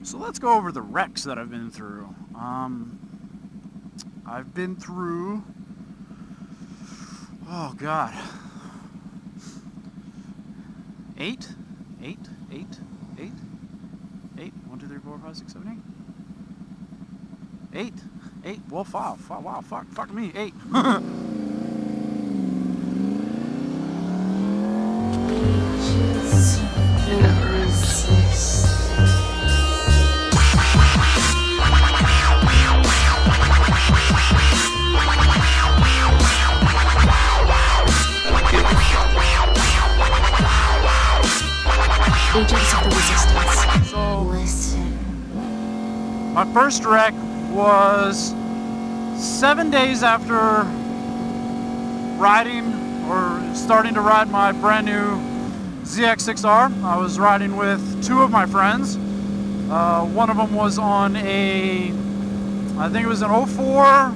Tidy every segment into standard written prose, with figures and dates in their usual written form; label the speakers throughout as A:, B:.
A: So let's go over the wrecks that I've been through. I've been through, oh God, 8. 1, 2, 3, 4, 5, 6, 7, 8. 8. Well, 5. Wow, fuck me, 8.
B: Agents of the Resistance.
A: So,
B: listen.
A: my first wreck was 7 days after riding or starting to ride my brand new ZX6R. I was riding with 2 of my friends. One of them was on a, I think it was an 04,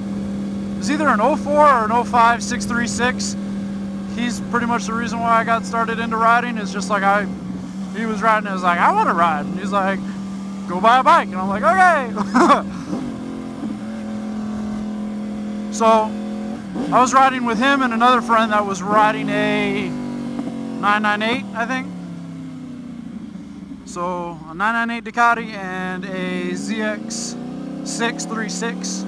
A: it was either an 04 or an 05 636. He's pretty much the reason why I got started into riding. It's just like he was riding, I was like, I want to ride. And he's like, go buy a bike. And I'm like, okay. So I was riding with him and another friend that was riding a 998, I think. So a 998 Ducati and a ZX 636.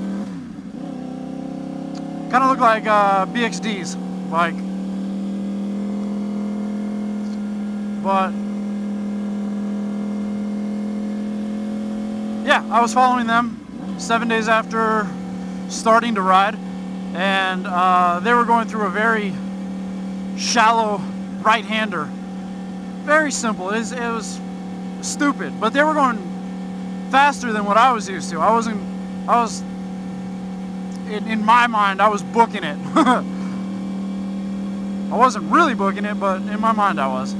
A: Kind of look like BXDs, like. But yeah, I was following them 7 days after starting to ride, and they were going through a very shallow right-hander. Very simple. It was stupid, but they were going faster than what I was used to. In my mind, I was booking it. I wasn't really booking it, but in my mind I was.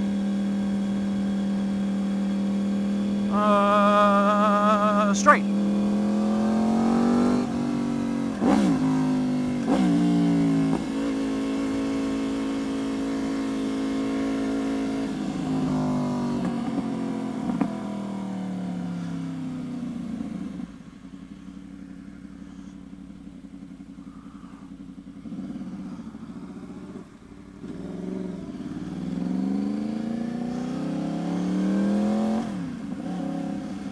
A: Straight.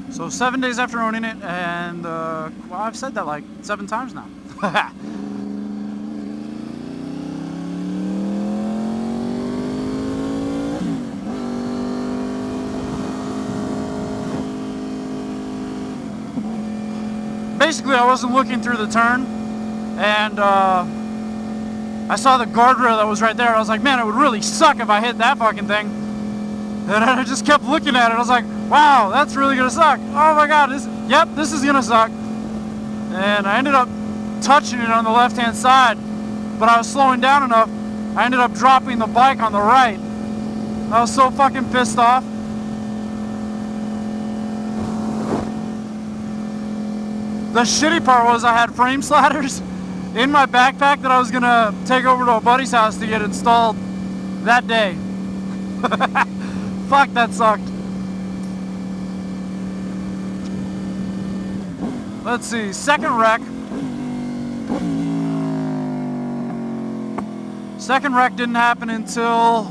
A: So 7 days after owning it, and well, I've said that like 7 times now. Basically, I wasn't looking through the turn, and I saw the guardrail that was right there. I was like, man, it would really suck if I hit that fucking thing. And I just kept looking at it. I was like, wow, that's really gonna suck. Oh my God, this is gonna suck. And I ended up touching it on the left-hand side, but I was slowing down enough, I ended up dropping the bike on the right. I was so fucking pissed off. The shitty part was I had frame sliders in my backpack that I was gonna take over to a buddy's house to get installed that day. Fuck, that sucked. Let's see, second wreck. Second wreck didn't happen until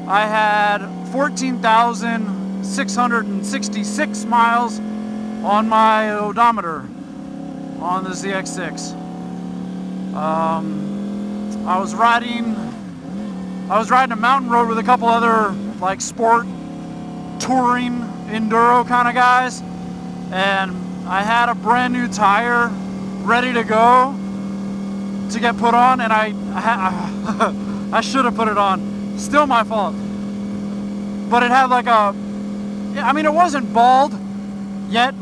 A: I had 14,666 miles on my odometer on the ZX6. I was riding a mountain road with a couple other like sport touring enduro kind of guys, and I had a brand new tire ready to go to get put on, and I should have put it on. Still my fault. But it had like a, I mean, it wasn't bald yet,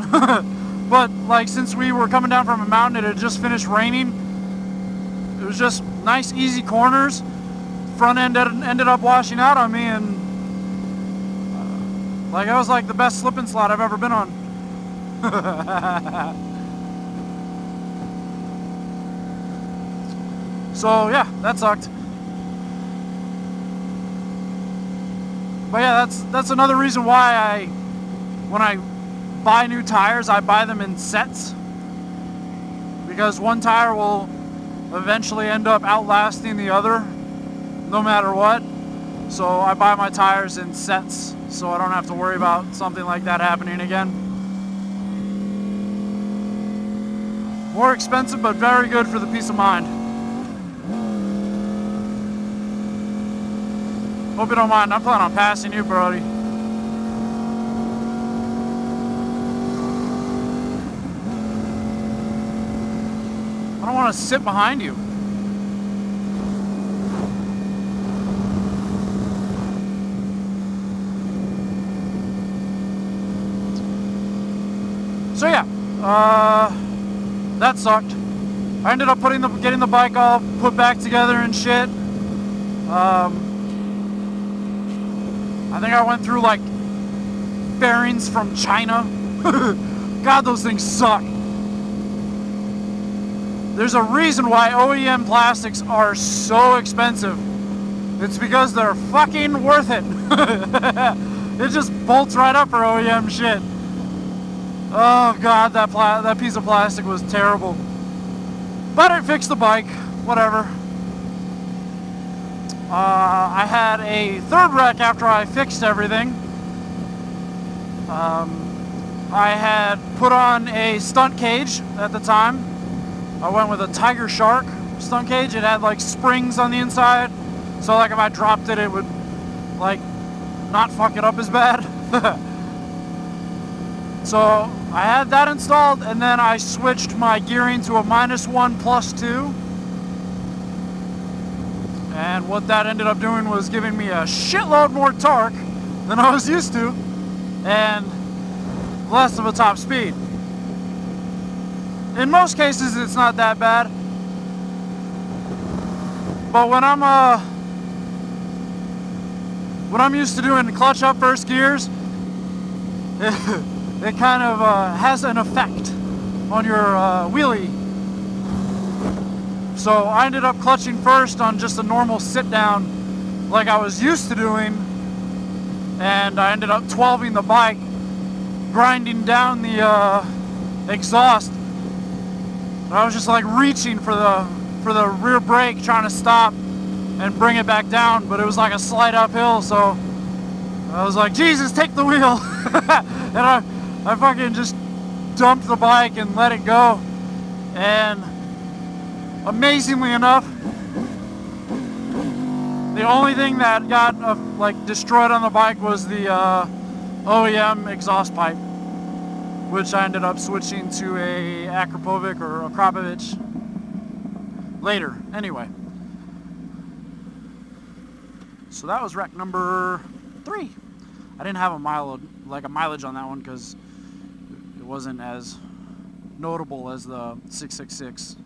A: but like since we were coming down from a mountain, it had just finished raining. It was just nice, easy corners. Front end ended up washing out on me, and like it was like the best slip and slide I've ever been on. So yeah, that sucked. But yeah, that's another reason why when I buy new tires, I buy them in sets. Because one tire will eventually end up outlasting the other, no matter what. So I buy my tires in sets, so I don't have to worry about something like that happening again. More expensive, but very good for the peace of mind. Hope you don't mind. I'm planning on passing you, Brody. I don't want to sit behind you. So yeah, that sucked. I ended up getting the bike all put back together and shit. I think I went through like bearings from China. God, those things suck. There's a reason why OEM plastics are so expensive. It's because they're fucking worth it. It just bolts right up for OEM shit. Oh God, that piece of plastic was terrible. But it fixed the bike, whatever. I had a third wreck after I fixed everything. I had put on a stunt cage at the time. I went with a Tiger Shark stunt cage. It had like springs on the inside, so like if I dropped it, it would like not fuck it up as bad. So I had that installed, and then I switched my gearing to a -1+2. And what that ended up doing was giving me a shitload more torque than I was used to, and less of a top speed. In most cases, it's not that bad. But when I'm used to doing clutch up first gears, it kind of has an effect on your wheelie. So I ended up clutching first on just a normal sit down like I was used to doing, and I ended up 12ing the bike, grinding down the exhaust. I was just like reaching for the rear brake, trying to stop and bring it back down, but it was like a slight uphill, so I was like, Jesus, take the wheel. And I fucking just dumped the bike and let it go. And amazingly enough, the only thing that got like destroyed on the bike was the OEM exhaust pipe, which I ended up switching to a Akrapovic or a Krapovich later. Anyway, so that was wreck number 3. I didn't have a mileage on that one because it wasn't as notable as the 666.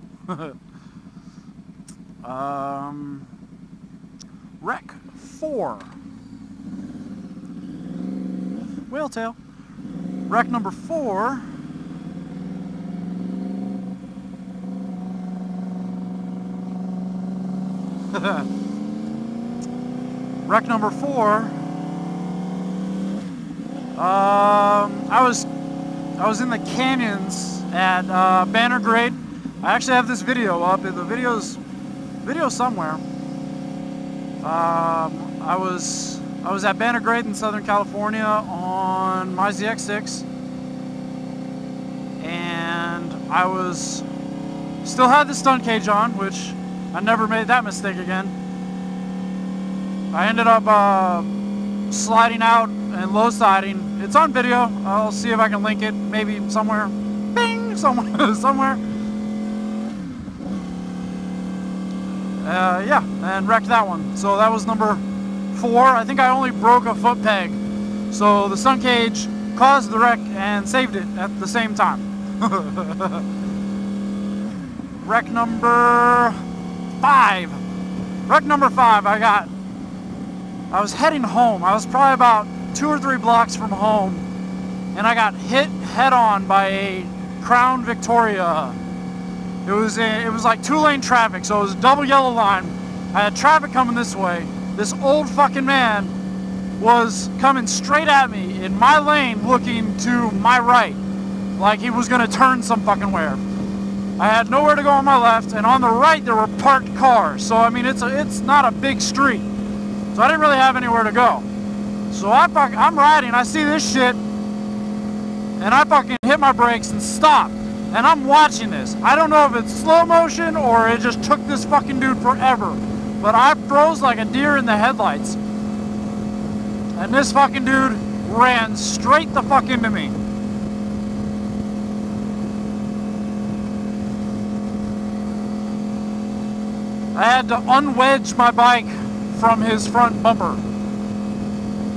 A: Wreck 4. Whale tail. Wreck number 4. Wreck number 4. I was in the canyons at Banner Grade. I actually have this video up. The video's somewhere. I was at Banner Grade in Southern California on my ZX6, and I still had the stunt cage on, which I never made that mistake again. I ended up sliding out and low siding. It's on video. I'll see if I can link it, maybe somewhere. Bing! Somewhere. Yeah, and wrecked that one. So that was number 4. I think I only broke a foot peg. So the stunt cage caused the wreck and saved it at the same time. Wreck number 5. Wreck number 5, I was heading home. I was probably about 2 or 3 blocks from home, and I got hit head on by a Crown Victoria. It was like 2-lane traffic, so it was a double yellow line. I had traffic coming this way. This old fucking man was coming straight at me in my lane, looking to my right, like he was gonna turn some fucking where. I had nowhere to go on my left, and on the right there were parked cars. So I mean, it's not a big street, so I didn't really have anywhere to go. So I'm riding, I see this shit, and I fucking hit my brakes and stop. And I'm watching this. I don't know if it's slow motion or it just took this fucking dude forever, but I froze like a deer in the headlights. And this fucking dude ran straight the fuck into me. I had to unwedge my bike from his front bumper.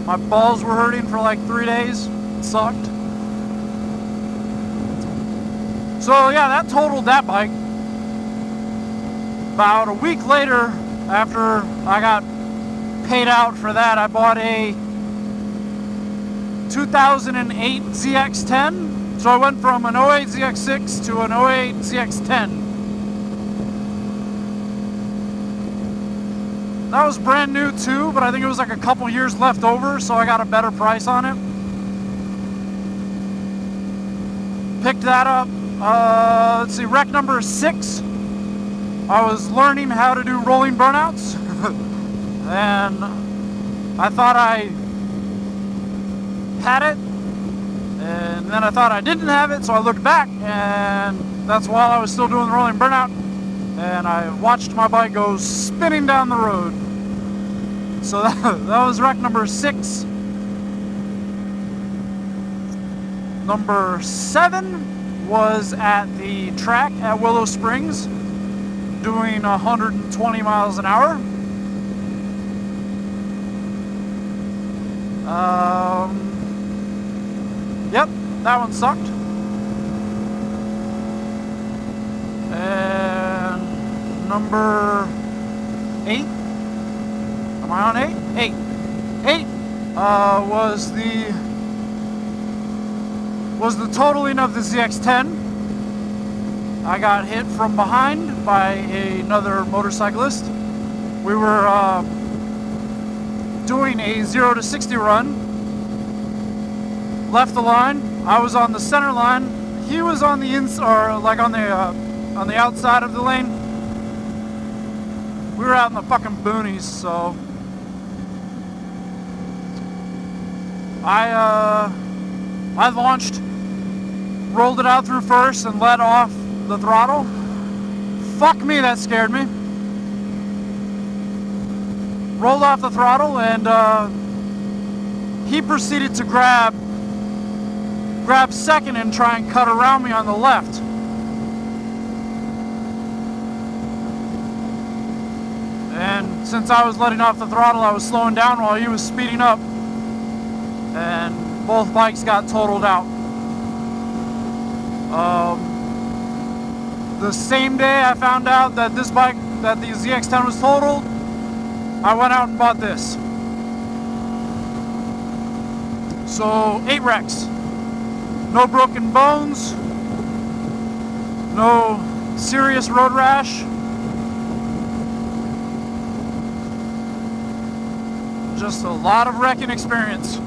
A: My balls were hurting for like 3 days. It sucked. So yeah, that totaled that bike. About a week later, after I got paid out for that, I bought a 2008 ZX10. So I went from an 08 ZX6 to an 08 ZX10. That was brand new too, but I think it was like a couple years left over, so I got a better price on it. Picked that up. Let's see, wreck number 6. I was learning how to do rolling burnouts, and I thought I had it, and then I thought I didn't have it, so I looked back, and that's while I was still doing the rolling burnout, and I watched my bike go spinning down the road. So that was wreck number 6. Number 7 was at the track at Willow Springs, doing 120 miles an hour. Yep, that one sucked. And number 8. Am I on 8? 8. 8 was the totaling of the ZX10. I got hit from behind by another motorcyclist. We were doing a 0 to 60 run. Left the line. I was on the center line. He was on the on the outside of the lane. We were out in the fucking boonies, so I launched, rolled it out through first, and let off the throttle. Fuck me, that scared me. Rolled off the throttle, and he proceeded to grab second and try and cut around me on the left. And since I was letting off the throttle, I was slowing down while he was speeding up, and both bikes got totaled out. The same day I found out that this bike, that the ZX10 was totaled, I went out and bought this. So 8 wrecks. No broken bones, no serious road rash. Just a lot of wrecking experience.